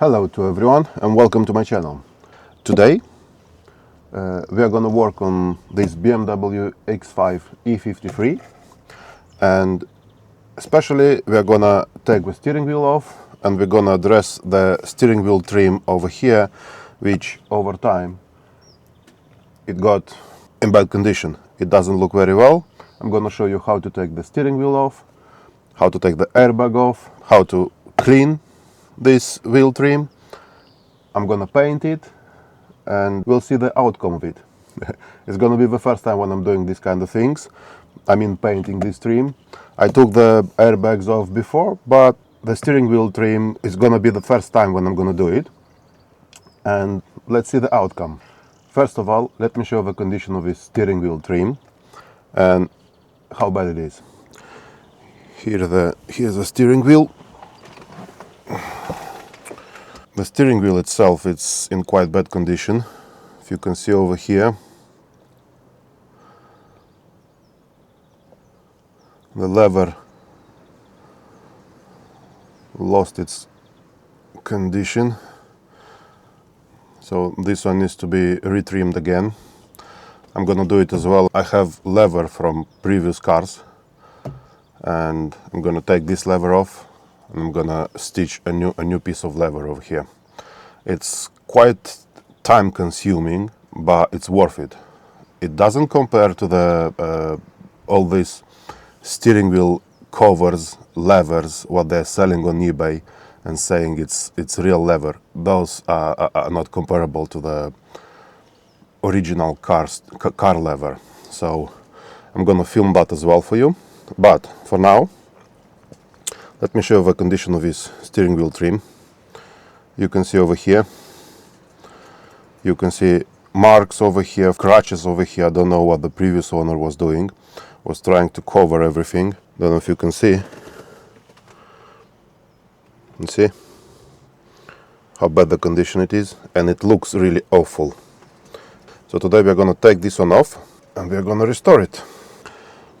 Hello to everyone and welcome to my channel. Today we are going to work on this BMW X5 E53, and especially we are going to take the steering wheel off and we're going to address the steering wheel trim over here, which over time it got in bad condition. It doesn't look very well. I'm going to show you how to take the steering wheel off, how to take the airbag off, how to clean this wheel trim. I'm gonna paint it and we'll see the outcome of it. It's gonna be the first time when I'm doing these kind of things. I mean painting this trim. I took the airbags off before, but the steering wheel trim is gonna be the first time when I'm gonna do it. And let's see the outcome. First of all, let me show the condition of this steering wheel trim and how bad it is. Here's the steering wheel. The steering wheel itself, it's in quite bad condition. If you can see over here, the lever lost its condition, so this one needs to be retrimmed again. I'm gonna do it as well. I have lever from previous cars and I'm gonna take this lever off. I'm gonna stitch a new piece of lever over here. It's quite time consuming, but it's worth it. It doesn't compare to the all these steering wheel covers, levers, what they're selling on eBay and saying it's real lever. Those are not comparable to the original car lever. So I'm gonna film that as well for you. But for now, let me show you the condition of this steering wheel trim. You can see over here, you can see marks over here, scratches over here. I don't know what the previous owner was doing, was trying to cover everything. Don't know if you can see. You see how bad the condition it is, and it looks really awful. So today we're going to take this one off and we're going to restore it.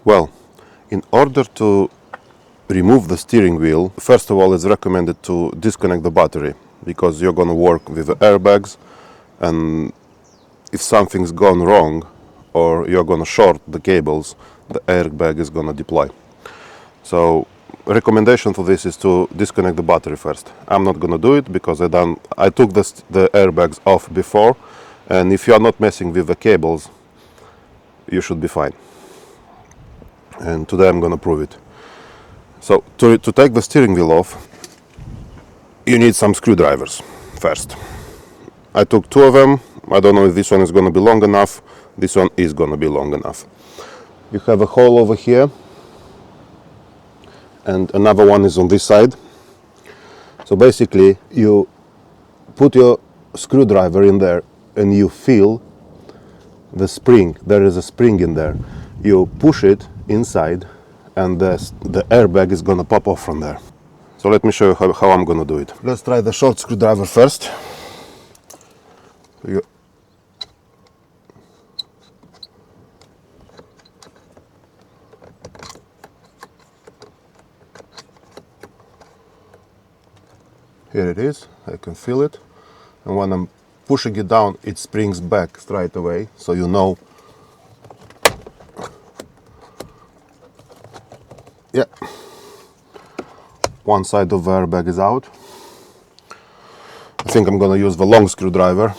Well, in order to remove the steering wheel, first of all it's recommended to disconnect the battery, because you're going to work with the airbags, and if something's gone wrong or you're going to short the cables, the airbag is going to deploy. So recommendation for this is to disconnect the battery first. I'm not going to do it because I took the airbags off before, and if you are not messing with the cables you should be fine, and today I'm going to prove it. So to take the steering wheel off, you need some screwdrivers first. I took 2 of them. I don't know if this one is going to be long enough. This one is going to be long enough. You have a hole over here and another one is on this side. So basically you put your screwdriver in there and you feel the spring. There is a spring in there. You push it inside and the airbag is gonna pop off from there. So let me show you how I'm gonna do it. Let's try the short screwdriver first. Here it is, I can feel it, and when I'm pushing it down it springs back straight away, so you know. Yeah, one side of the airbag is out. I think I'm gonna use the long screwdriver.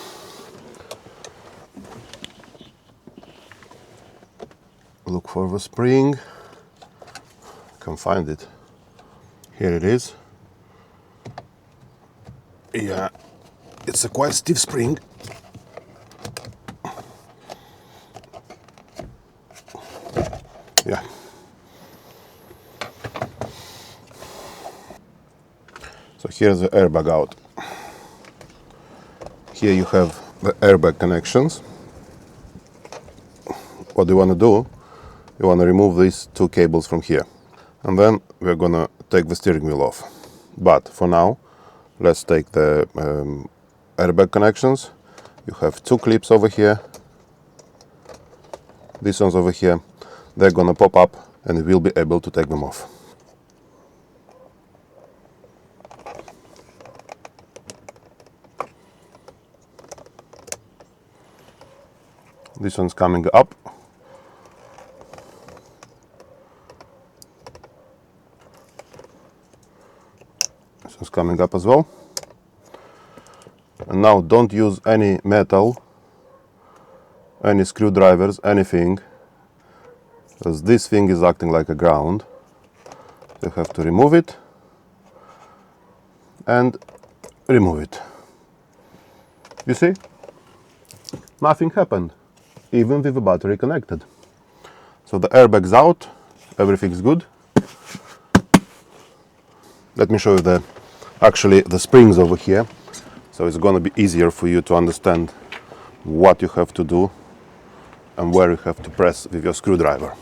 Look for the spring. Can't find it. Here it is. Yeah, it's a quite stiff spring. Yeah. So here's the airbag out. Here you have the airbag connections. What you want to do, you want to remove these 2 cables from here. And then we're going to take the steering wheel off. But for now, let's take the airbag connections. You have 2 clips over here. These ones over here. They're going to pop up and we'll be able to take them off. This one's coming up. This one's coming up as well. And now don't use any metal, any screwdrivers, anything, because this thing is acting like a ground. You have to remove it and remove it. You see? Nothing happened, even with the battery connected. So the airbag's out, everything's good. Let me show you actually the springs over here. So it's going to be easier for you to understand what you have to do and where you have to press with your screwdriver.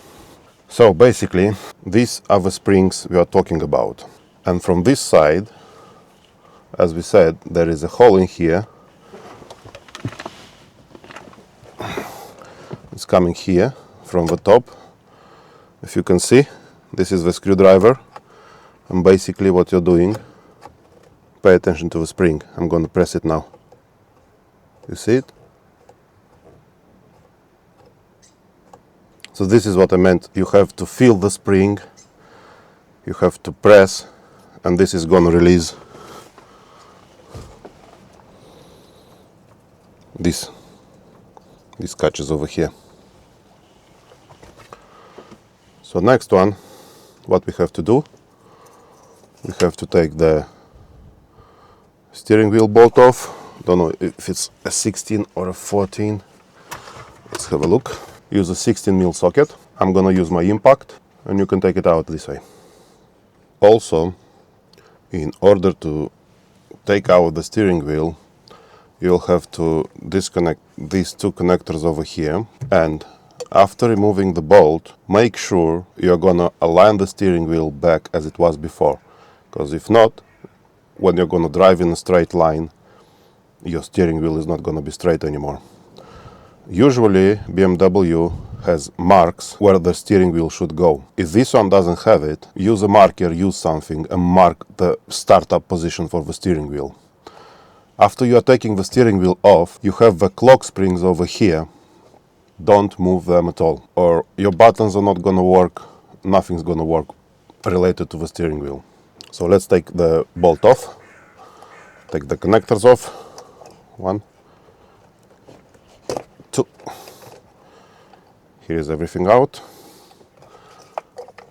So basically, these are the springs we are talking about. And from this side, as we said, there is a hole in here. It's coming here from the top. If you can see, this is the screwdriver. And basically what you're doing, pay attention to the spring. I'm going to press it now. You see it? So this is what I meant. You have to feel the spring, you have to press, and this is going to release these catches over here. So next one, what we have to do, we have to take the steering wheel bolt off. Don't know if it's a 16 or a 14. Let's have a look. Use a 16mm socket. I'm gonna use my impact, and you can take it out this way. Also, in order to take out the steering wheel, you'll have to disconnect these two connectors over here, and after removing the bolt, make sure you're gonna align the steering wheel back as it was before, because if not, when you're gonna drive in a straight line, your steering wheel is not gonna be straight anymore. Usually BMW has marks where the steering wheel should go. If this one doesn't have it, use a marker, use something and mark the startup position for the steering wheel. After you are taking the steering wheel off, you have the clock springs over here. Don't move them at all, or your buttons are not gonna work, nothing's gonna work related to the steering wheel. So let's take the bolt off, take the connectors off. 1, 2. Here is everything out.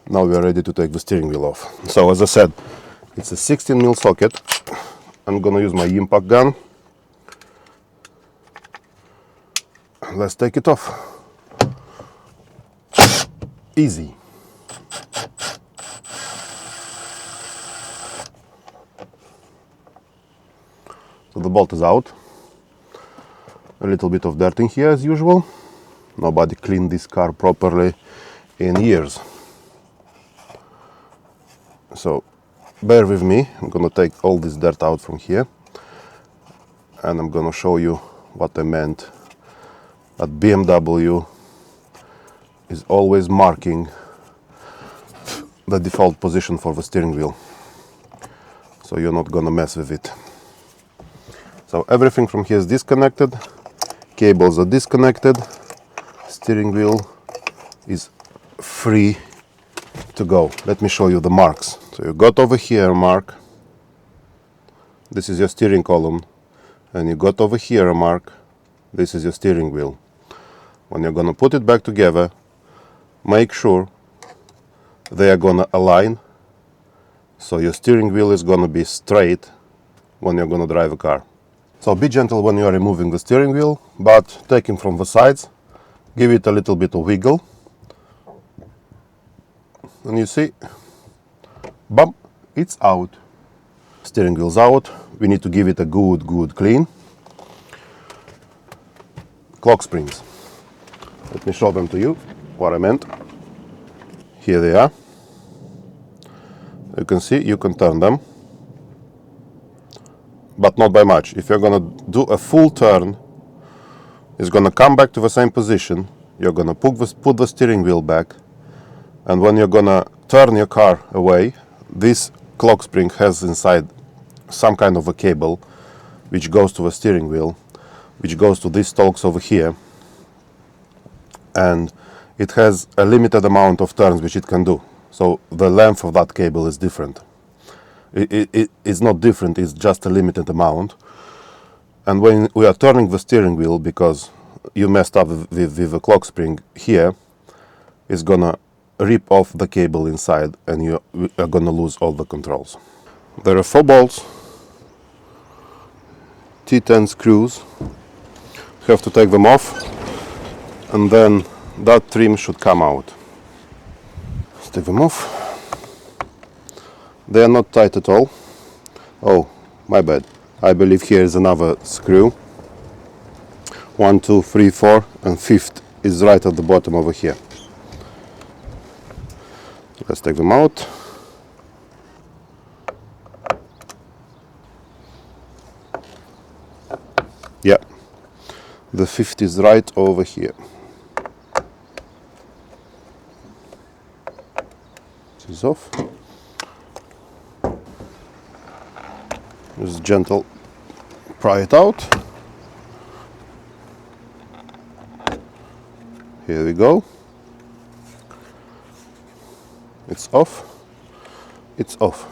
Now we are ready to take the steering wheel off. So as I said, it's a 16mm socket. I'm gonna use my impact gun. Let's take it off. Easy. So the bolt is out. A little bit of dirt in here as usual. Nobody cleaned this car properly in years. So bear with me. I'm gonna take all this dirt out from here, and I'm gonna show you what I meant. That BMW is always marking the default position for the steering wheel, so you're not gonna mess with it. So everything from here is disconnected, cables are disconnected, steering wheel is free to go. Let me show you the marks. So you got over here a mark, this is your steering column, and you got over here a mark, this is your steering wheel. When you're gonna put it back together, make sure they are gonna align, so your steering wheel is gonna be straight when you're gonna drive a car. So be gentle when you are removing the steering wheel, but taking from the sides, give it a little bit of wiggle, and you see, bump, it's out. Steering wheel's out. We need to give it a good clean. Clock springs. Let me show them to you, what I meant. Here they are. You can see, you can turn them, but not by much. If you're gonna do a full turn, it's gonna come back to the same position. You're gonna put the steering wheel back, and when you're gonna turn your car away, this clock spring has inside some kind of a cable which goes to the steering wheel, which goes to these stalks over here, and it has a limited amount of turns which it can do. So the length of that cable is different. It's not different, it's just a limited amount. And when we are turning the steering wheel, because you messed up with the clock spring here, it's gonna rip off the cable inside and you are gonna lose all the controls. There are 4 bolts, T10 screws. You have to take them off, and then that trim should come out. Let's take them off. They are not tight at all. Oh, my bad. I believe here is another screw. 1, 2, 3, 4, and 5th is right at the bottom over here. Let's take them out. Yeah, the 5th is right over here. This is off. Just gentle pry it out. Here we go. It's off. It's off.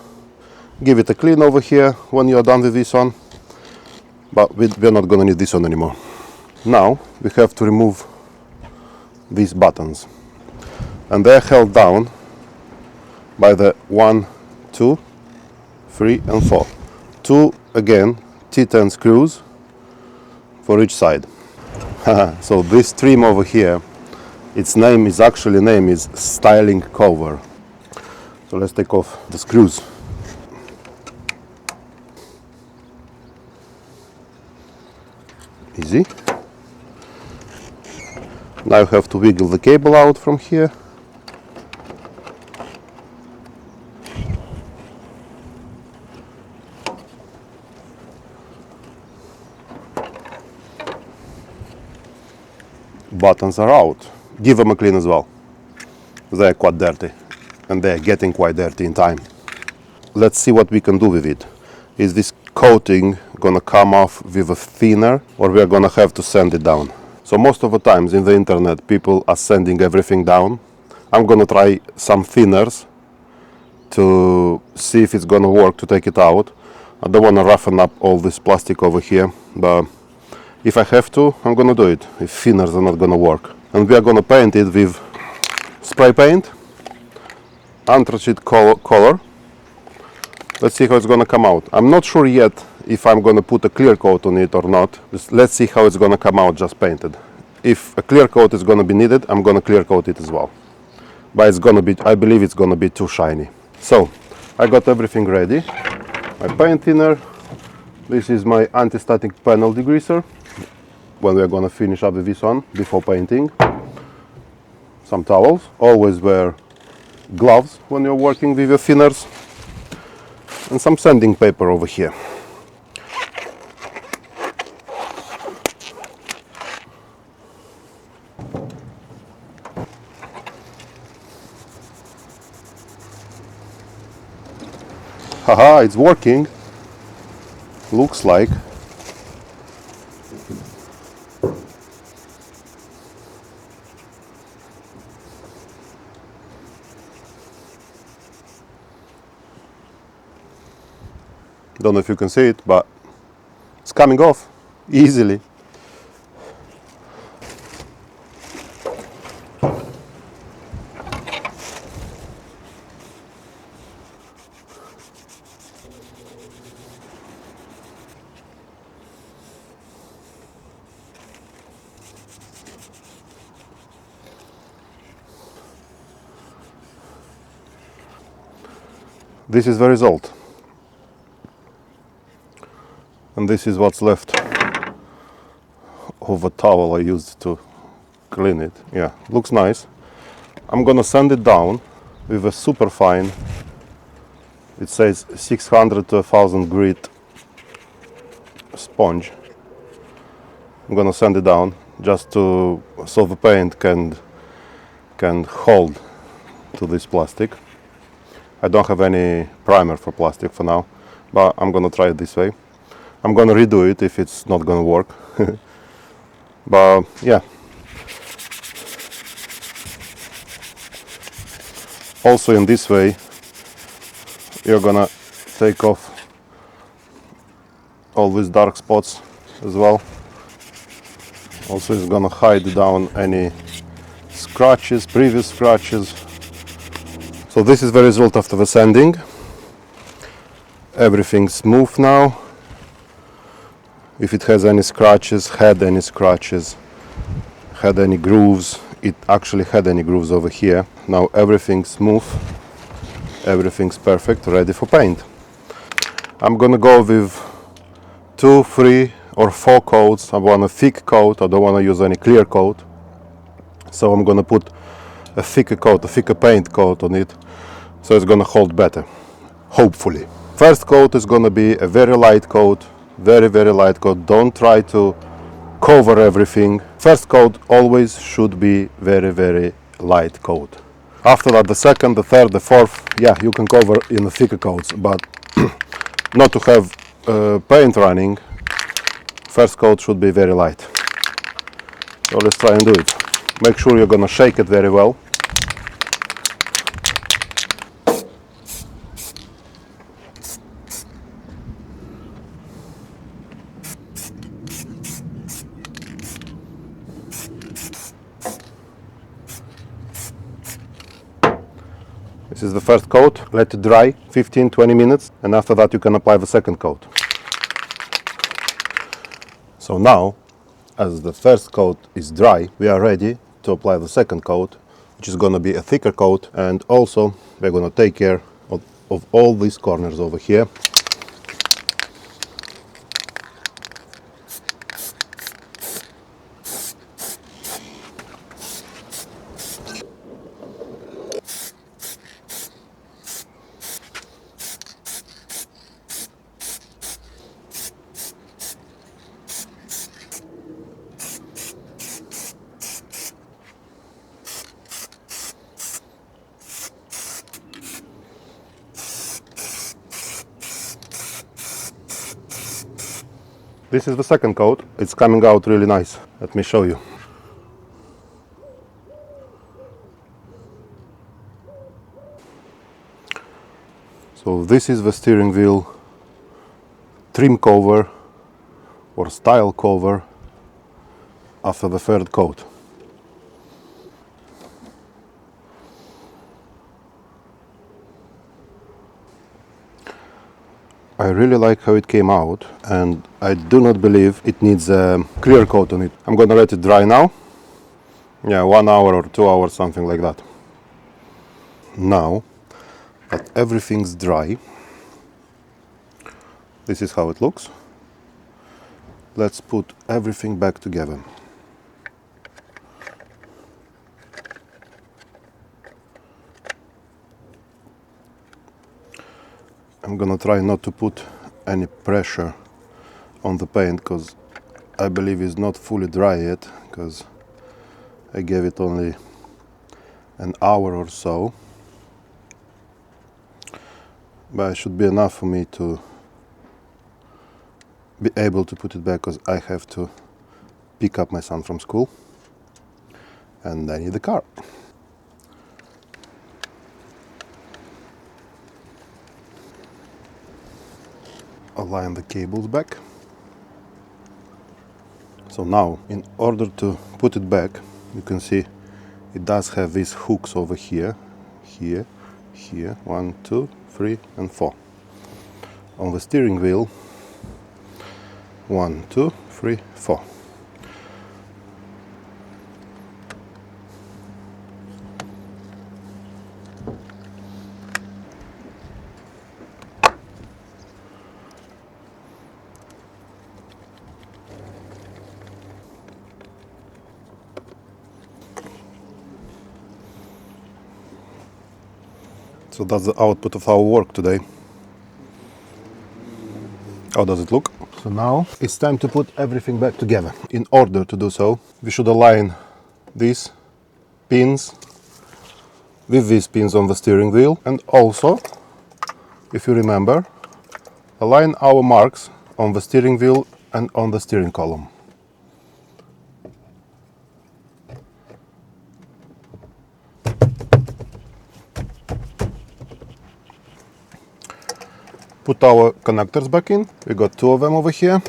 Give it a clean over here when you are done with this one. But we're not going to need this one anymore. Now we have to remove these buttons. And they're held down by the 1, 2, 3 and 4. 2 again T10 screws for each side. So this trim over here, its name is styling cover. So let's take off the screws. Easy. Now you have to wiggle the cable out from here. Buttons are out. Give them a clean as well. They're quite dirty, and they're getting quite dirty in time. Let's see what we can do with it. Is this coating gonna come off with a thinner, or we are gonna have to sand it down? So most of the times in the internet people are sanding everything down. I'm gonna try some thinners to see if it's gonna work to take it out. I don't wanna roughen up all this plastic over here, but if I have to, I'm gonna do it if thinners are not gonna work. And we are gonna paint it with spray paint, anthracite color. Let's see how it's gonna come out. I'm not sure yet if I'm gonna put a clear coat on it or not. Let's see how it's gonna come out just painted. If a clear coat is gonna be needed, I'm gonna clear coat it as well. But it's gonna be, I believe it's gonna be too shiny. So I got everything ready. My paint thinner. This is my anti-static panel degreaser. When we're gonna finish up with this one before painting. Some towels. Always wear gloves when you're working with your thinners. And some sanding paper over here. Haha, it's working. Looks like. Don't know if you can see it, but it's coming off easily. This is the result. And this is what's left of a towel I used to clean it. Yeah, looks nice. I'm gonna sand it down with a super fine, it says 600 to 1000 grit sponge. I'm gonna sand it down just so the paint can hold to this plastic. I don't have any primer for plastic for now, but I'm gonna try it this way. I'm gonna redo it if it's not gonna work. But yeah, Also in this way you're gonna take off all these dark spots as well. Also it's gonna hide down any scratches, previous scratches. So this is the result after the sanding. Everything's smooth now. If it has any scratches, had any grooves, it actually had any grooves over here. Now everything's smooth, everything's perfect, ready for paint. I'm gonna go with 2, 3 or 4 coats. I want a thick coat, I don't want to use any clear coat. So I'm gonna put a thicker coat, a thicker paint coat on it, so it's gonna hold better, hopefully. First coat is gonna be a very light coat, very light coat. Don't try to cover everything. First coat always should be very light coat. After that, the second, the third, the fourth, yeah, you can cover in the thicker coats, but not to have paint running. First coat should be very light. So let's try and do it. Make sure you're gonna shake it very well. This is the first coat. Let it dry 15-20 minutes, and after that you can apply the second coat. So now, as the first coat is dry, we are ready to apply the second coat, which is going to be a thicker coat, and also we're going to take care of all these corners over here. This is the second coat. It's coming out really nice. Let me show you. So this is the steering wheel trim cover or style cover after the third coat. I really like how it came out, and I do not believe it needs a clear coat on it. I'm gonna let it dry now. Yeah, 1 hour or 2 hours, something like that. Now that everything's dry, this is how it looks. Let's put everything back together. I'm gonna try not to put any pressure on the paint, because I believe it's not fully dry yet, because I gave it only an hour or so. But it should be enough for me to be able to put it back, because I have to pick up my son from school and I need the car. Align the cables back. So now, in order to put it back, you can see it does have these hooks over here, here, 1, 2, 3 and 4. On the steering wheel, 1, 2, 3, 4. So that's the output of our work today. How does it look? So now it's time to put everything back together. In order to do so, we should align these pins with these pins on the steering wheel, and also, if you remember, align our marks on the steering wheel and on the steering column. put our connectors back in. We got two of them over here.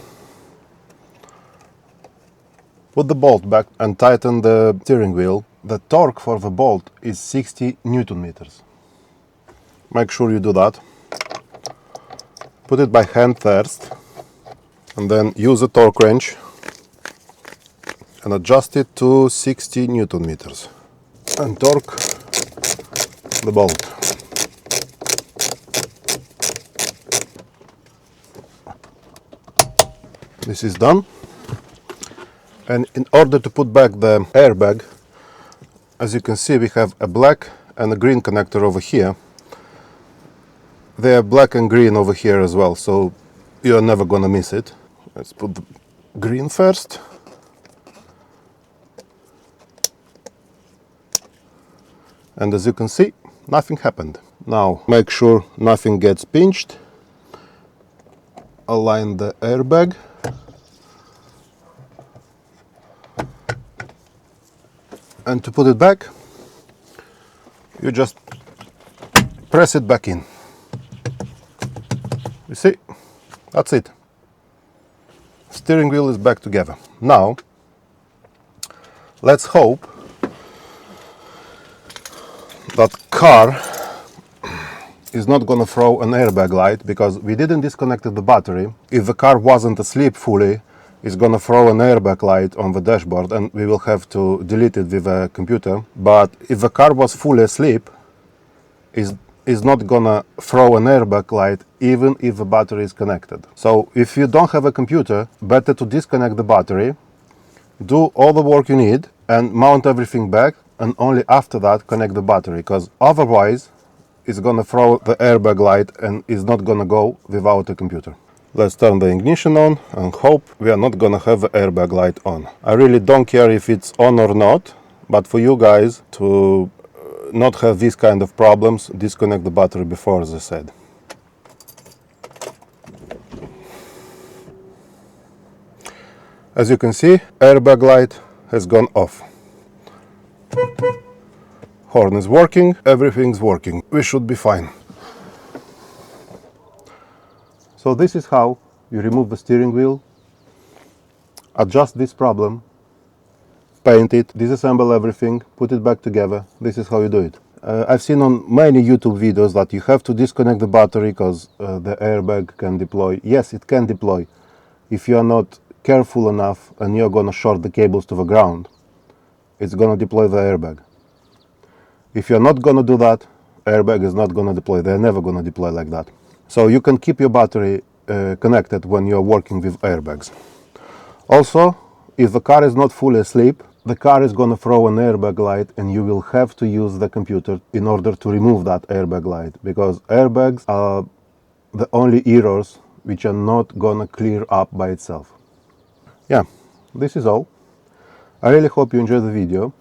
Put the bolt back and tighten the steering wheel. The torque for the bolt is 60 Newton meters. Make sure you do that. Put it by hand first, and then use a torque wrench and adjust it to 60 Newton meters. And torque the bolt. This is done. And in order to put back the airbag, as you can see, we have a black and a green connector over here. They are black and green over here as well, so you're never gonna miss it. Let's put the green first. And as you can see, nothing happened. Now make sure nothing gets pinched. Align the airbag. And to put it back, you just press it back in. You see, that's it. Steering wheel is back together. Now, let's hope that car is not going to throw an airbag light, because we didn't disconnect the battery. If the car wasn't asleep fully, it's going to throw an airbag light on the dashboard, and we will have to delete it with a computer. But if the car was fully asleep, is not going to throw an airbag light even if the battery is connected. So if you don't have a computer, better to disconnect the battery, do all the work you need, and mount everything back, and only after that connect the battery, because otherwise it's going to throw the airbag light and is not going to go without a computer. Let's turn the ignition on and hope we are not going to have the airbag light on. I really don't care if it's on or not, but for you guys to not have these kind of problems, disconnect the battery before, as I said. As you can see, airbag light has gone off. Horn is working, everything's working. We should be fine. So this is how you remove the steering wheel, adjust this problem, paint it, disassemble everything, put it back together. This is how you do it. I've seen on many YouTube videos that you have to disconnect the battery because the airbag can deploy. Yes, it can deploy. If you are not careful enough and you're going to short the cables to the ground, it's going to deploy the airbag. If you're not going to do that, airbag is not going to deploy. They're never going to deploy like that. So you can keep your battery connected when you're working with airbags. Also, if the car is not fully asleep, the car is going to throw an airbag light, and you will have to use the computer in order to remove that airbag light, because airbags are the only errors which are not going to clear up by itself. Yeah, this is all. I really hope you enjoyed the video.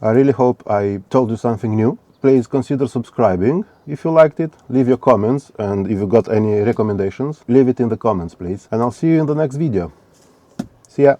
I really hope I told you something new. Please consider subscribing. If you liked it, leave your comments, and if you got any recommendations, leave it in the comments, please. And I'll see you in the next video. See ya!